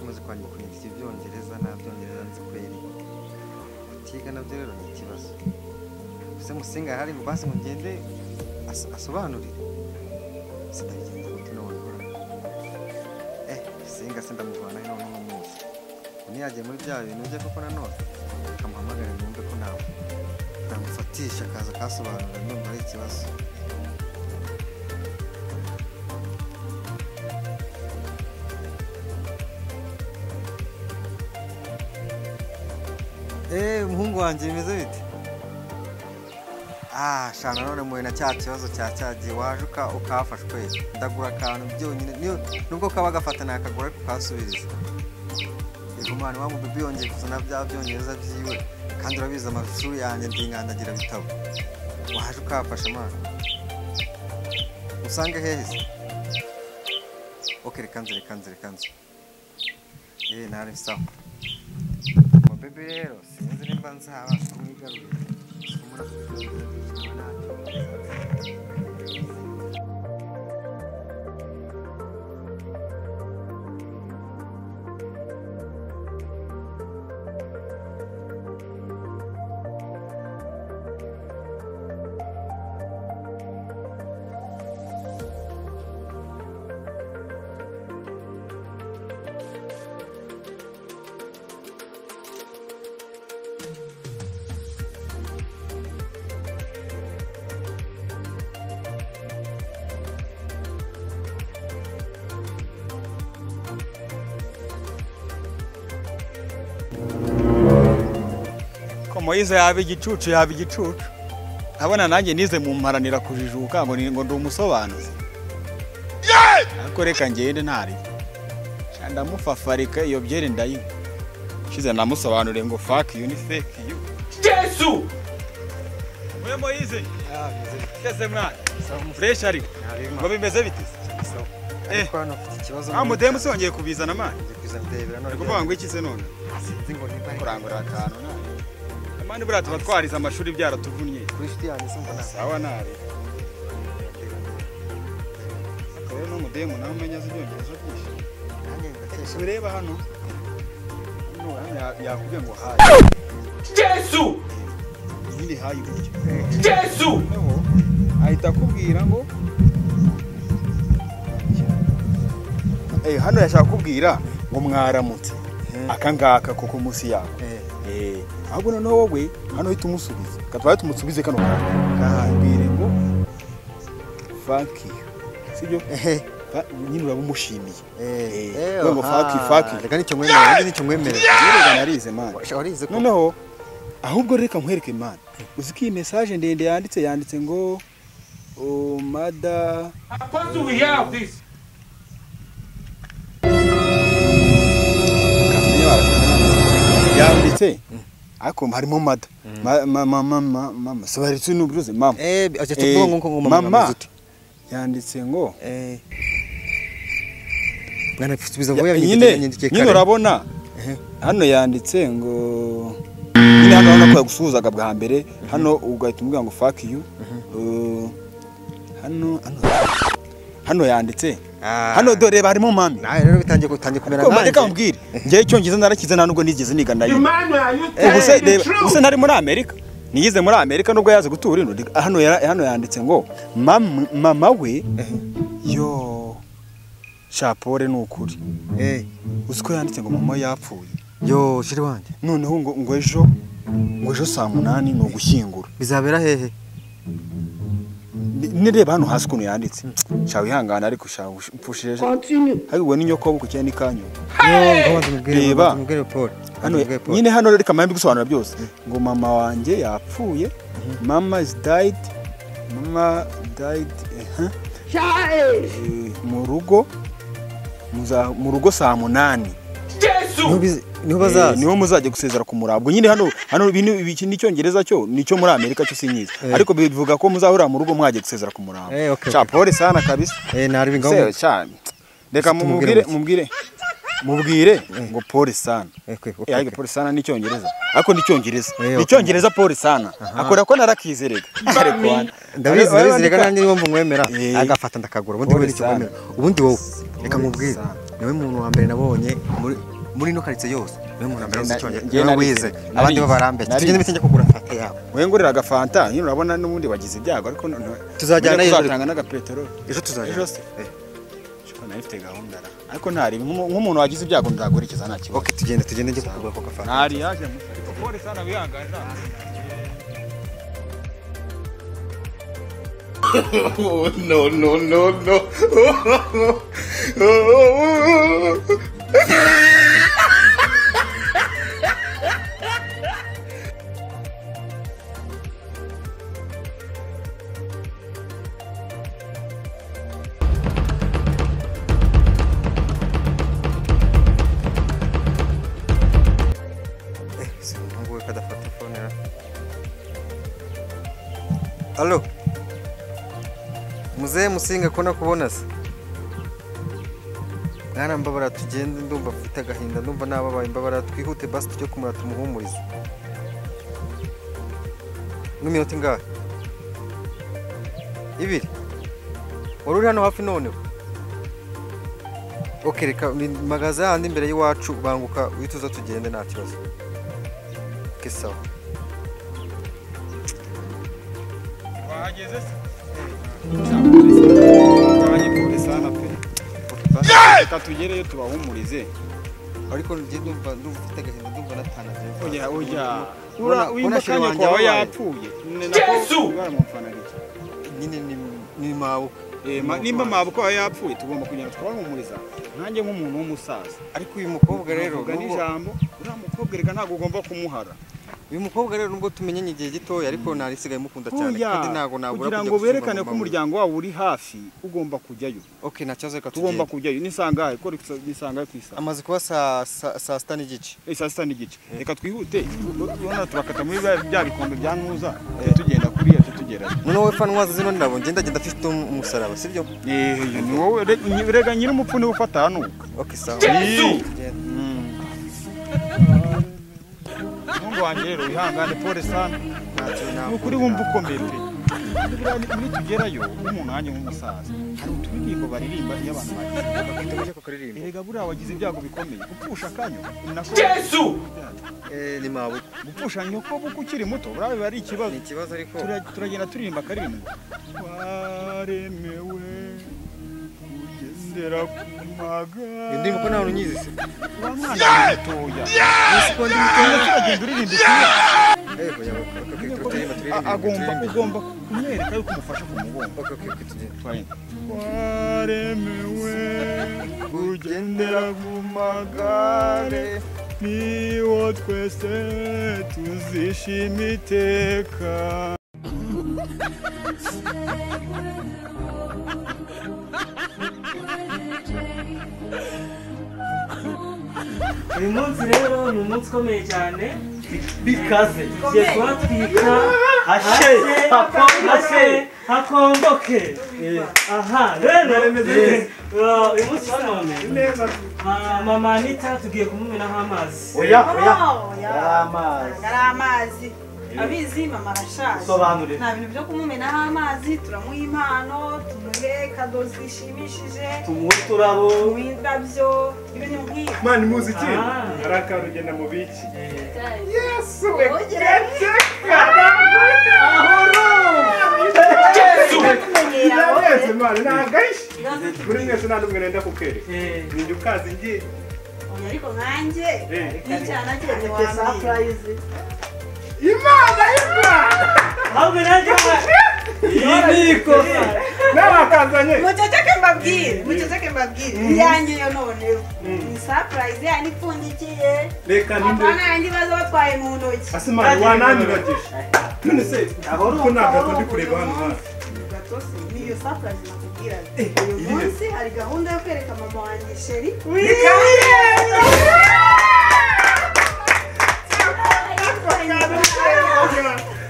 umaze kwandika kunyigisha ibyongereza nta byongereza nzi kweri kutiga nabyo rero ni ikibazo ese musinga hari ngo basi ngo ngende asobanurire sitabigenza gute none singa se ndamuvana hino n'umunsi uniyagiye muri bya bintu bye koko nanone kamuhamagara numve ko nawe ndamufatisha akaza kasobanurira ndumva ari ikibazo umuhungu wanjye bimeze bite shana none muwe na cya kibazo cyagiye waje ukafashwe ndagura akantu byonyine nubwo kaba gafata nakagura ariko kasubiriza yego mwana wa mubibi yongeye kuzana bya byongereza byiwe kandi urabiza amashuri yanjye ndingandagira bitabo waje ukafasha mwana usange heze rekanze nari sawa mubibi rero sinzi nimba nzabasha kumwigarurira Moize yaba igicucu abona nanjye nize mu mparanira kujijuka ngo ndi umusobanuzi ariko reka ngende ntari ndamufafarika iyo byere ndayi shize namusobanure ngo fuck you ni fake you Yesu we Moize keze mwana fresh ari ngo bimeze bite ko hano ufite ikibazo amudemu songeye kubizana mani ndebera none kuvuga ngo iki se none sinzi ngo nimba kurangura akantu mani bura tubatwariza amashuri byaratuvunnye kuri shiti yanjye se mbona sawa nabi rero no mudemu nawe umenya z'ibyongereza byinshi nanjye ndakesha bireba hano yakubwiye ngo hayi Yesu nyine hayi buryo Yesu ahita akubwira ngo hano yashaka kubwira ngo mwaramutse akangaka koko munsi yawe ahubwo noneho wowe hano hita umusubiza katwaye tumusubize kano kahambire ngo fuck you sibyo nyine urabumushimiye ngo fuck reka nicyo mwemera rero narize man noneho ahubwo reka nkwereke man uziki iyi message ndende yanditse ngo mother what do we have this yanditse ako harimo mada mama sobaritse n'ubruze mama mama yanditse ngo bwana fusubiza ngo yanyandike nyine urabona hano yanditse ngo nyine hano urabona ko yagusuhuzaga bwa mbere hano ugahita umubwira ngo fuck you hano yanditse hano dore barimo mami nawe rero bitangiye kumera nanjye reka mbwire ngiye icyongereza narakize nta nubwo nigeze niga nayo ubuse ntari muri Amerika niyize muri Amerika nubwo yaze gutura ino hano yanditse ngo mama we yo shapore n'ukuri uziko yanditse ngo mama yapfuye yo shiri wanje noneho ngo ejo saa 8 ni ugushyingura bizabera hehe nireba hano hasi kuno yanditse shawe ihangana ariko shawe upfushije hagiwe n'inyoko buko cyane kanyo reba hano nyine hano reka mpambi gusobanura byose ngo mama wanje yapfuye mama died mu rugo saa 8 niho muzajya gusezera ku murabwo nyine hano ibintu n'icyongereza cyo nicyo muri Amerika cyo sinyiza ariko bivuga ko muzahura mu rugo mwaje gusezera ku murabwo cha pole sana kabisa nari bingaho cyane reka mubwire ngo pole sana yage pole sana n'icyongereza ariko n'icyongereza pole sana akora ko narakizerega ariko ndabizi reka nanjye niwo mwemera agafata ndakagura ubundi we nicyo mwemera ubundi wowe reka mubwire niwe muntu wa mbere nabonye muri muri no karitsiye yose niwe muntu ambere uziconje Njye niwe wize abandi bo barambye tugende bitenge kugura fanta yawe wengurira agafanta nyine urabona n'ubundi bagize ibyago ariko tuzajyana tuzatanga n'agapeteroli ejo tuzajyana ejo se nari mfite gahunda ariko ntari nk'umuntu wagize ibyago ndagurikiza nta kibazo. Okay tugende njye kugura ko gafanta ntari yaje musariko pole sana wihangana. No. Allo Muzehe Musinga ko nakubona se Mwana mbabara tugende ndumva mfite agahinda ndumva nababaye mbabara twihute basi tujye kumura tumuhumurize N'uminota ingahe Ibiri Wari uri hano hafi noneho Okay reka magaze handi imbere y'iwacu banguka wituza tugende nta kibazo Okay sawa Wahageze se Abanye sana pe Reka tugereyo tubahumurize ariko njye ndumva mfite agahinda ndumva natanaje oya wimbakanye kwawe yapfuye Yesu nyine ni mabuko nimba mabuko kwawe yapfuye tugomba kugenda twabahumuriza nanjye nk'umuntu w'umusaza ariko uyu mukobwa rero n'ijambo uriya mukobwa reka ntabwo ugomba kumuhara uyu mukobwa rero nubwo tumenye igihe gitoya ariko narisigaye mukunda cyane kandi ntago nabura kugira ngo berekane ko umuryango wawe uri hafi ugomba kujyayo okay nacaze ka tugomba kujyayo nisangahe ko nisangahe kwisa amaze kuba saa 6 n'igice saa 6 n'igice reka twihute ubona turakata muri bya bikombe bya ntuza tugenda kuriya tugera none wowe fanwa zino ndabo ngenda afite umusaraba sibyo ni wowe rega nyiri umupfu ni ufata hano okay sawa wanjye rero wihangane pole sana nukuri wumva ukomeye pe muri tugerayo umuntu wanjye nk'umusaza hari uturirimbo baririmba iyo abantu bagize ko kuririmba erega buriya wagize ibyago bikomeye gupfusha akanyo Yesu ni mabuko gupfusha nyoko buko ukiri muto buriya biba ari ikibazo ni ikibazo ariko turagenda turirimba akaririmbo waremewe ugendera ku magare ndimo ko nawe unyizi se mwana mutoya nisi ko ndi mutoya turagenda uririmba ugomba kumwereka yuko umufasha ku mugongo waremewe ugendera ku magare niwo twese tuzishima iteka uyu munsi rero ni umunsi ukomeye cyane bikaze tugiye kuhatwika hashe hakongoke aha rero uyu munsi wa none mama Anita tugiye kumumenaho amazi oya amazi abizi mama arashaje nta bintu byo kumumenaho amazi turamuha impano tumuhe kado zishimishije tumuhe uturabo tumuhe indabyo ibintu nk'ibi mani muziki arakara ugenda mu biki yesu we buri mwese nta n'umwe nenda kukwereka ninjye ukazi ngiye ariko nkanjye n'icyana cye wambaye Imana ahubwo nanjye niko n'abakazanye muceceke mbabwire iyanjye yo noneho ni surprise yani ipfundikiye reka ninde apana yandi baza batwaye mu ntoki asimani wananyibagisha none se ko ntabwo ndi kureba hano hafi gatose niyo surprise nakubwira uyu munsi hari gahunda yo kwereka mama wanjye Sheri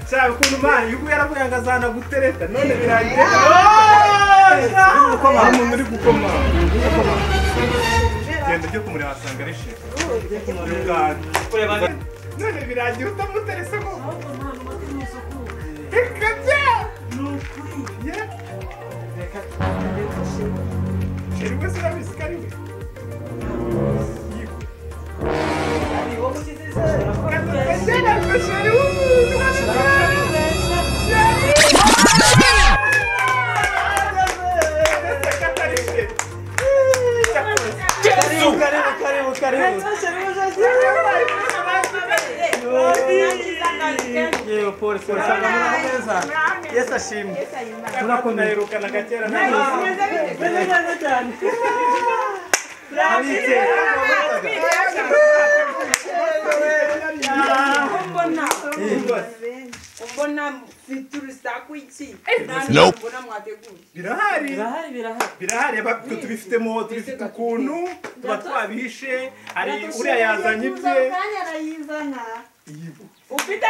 cyane ukuntu mani yuko yaravuye ngo azana gutereta none birangiye uko hari umuntu uri gukoma genda ujye kumureba asanga ari shefu none birangiye utamuterese ngo reka bya Sheri wese urabizi ko ari we ashimwe turakomeye naherukana gakera neza cyane Mbona mfite urusaku iki mbona mwateguye birahari tubifitemo tubifite ukuntu tuba twabihishe hari uriya yazanye ibye ufite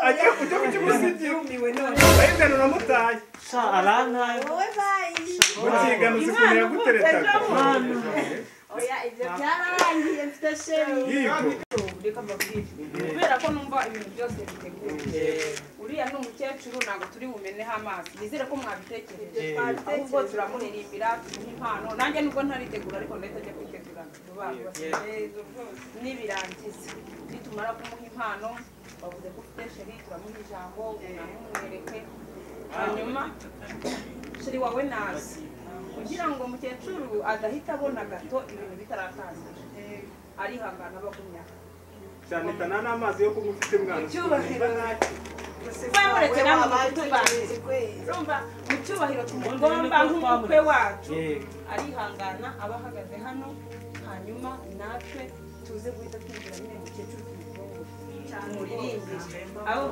agiye kujya ku kimusigi bayingana uramutaye mukigana uzi ukuntu yaguteretaga oya ibyo byararangiye mfite sheri reka mbabwire kubera ko numva ibintu byose biteguye uriya ni umukecuru ntabwo turi bumeneho amazi nizere ko mwabitekereje ahubwo turamuririmbira tumuha impano nanjye nubwo ntaritegura ariko ndahita ajya kwitegura vuba nibirangiza nitumara kumuha impano bavuze ko ufite sheri turamuha ijambo unamumwereke hanyuma sheri wawe nazi kugira ngo mukecuru adahita abona gato ibintu bitaratangira arihangana bagumya cyane tana n'amazi yo kunywa ufite mwana cyubahiro twamuretse namwe mutubanze urumva mu cyubahiro tumugomba nk'umukwe wacu arihangana aba ahagaze hano hanyuma natwe tuze guhita twinjira nyine mukecuru tumuririmbire aho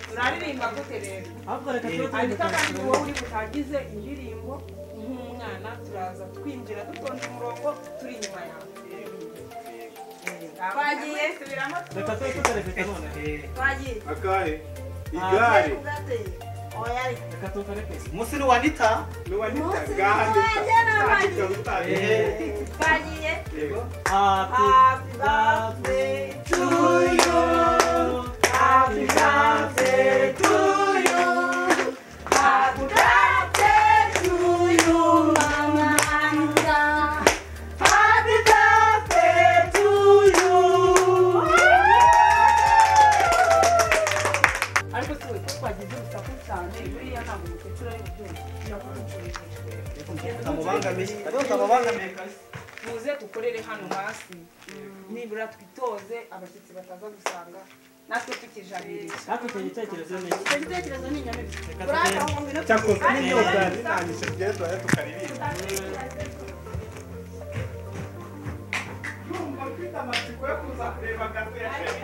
turaririmba gute rero ariko kandi wowe uri butangize indirimbo nk'umwana turaza twinjira dutonda umurongo turi inyuma yawe twagiye subiramo reka tukareka none twagiye akahe igare reka tukareka umusiri wa nita ni wa nita gahande twagiye happy birthday to you happy birthday to you happy birthday to you mama Anita happy birthday to you ariko tuwe twagize urusaku cyane buriya ntabwo umukecuru ari tamubangamiye muze dukorere hano hasi nibura twitoze abashyitsi bataza gusanga natwe tukijabiriye natwe icyo gitekerezo ni icyo gitekerezo ni inyamibwa cyakoze n'imyuga zinanyishe byezoye tukaririmba numva mfite amatsiko yo kuza kureba gato ya happy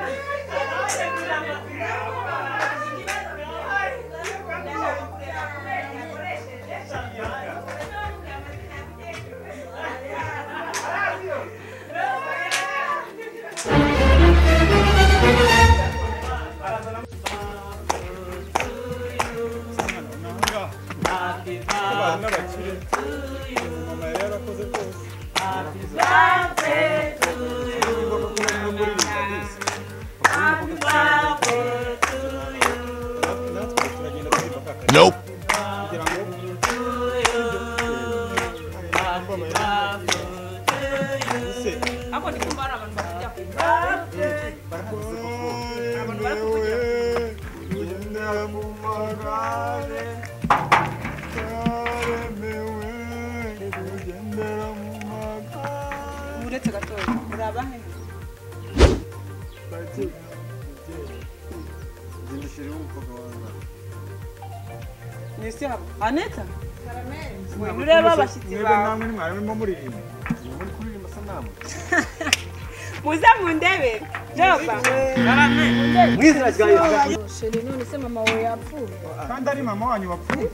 birthday to you happy birthday to you happy birthday to you Nope. ako ndi kumva ari abantu bakujya uretse gatoya uraba he nisi haba Aneta ureba abashyitsi bawe namwe nimwarimo muririmba muri kuririmba sanamu muze mundebe joba mwizira rya Yesu sheri none se mama wawe yapfuye kandi ari mama wanyu wapfuye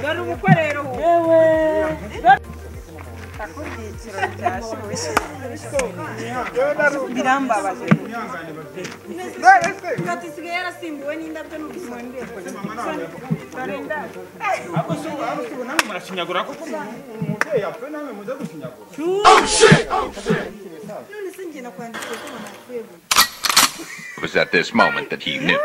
dore ubukwe rero wewe akubwikiro ryashyushye birambabaje kati sigaye yarasimbuwe n'indabyo n'ubusonde murashinyagura kuko umubyeyi yapfuye namwe muze gushinyagura none se njye nakwandikiye ko mama yapfuye It was at this moment that he knew.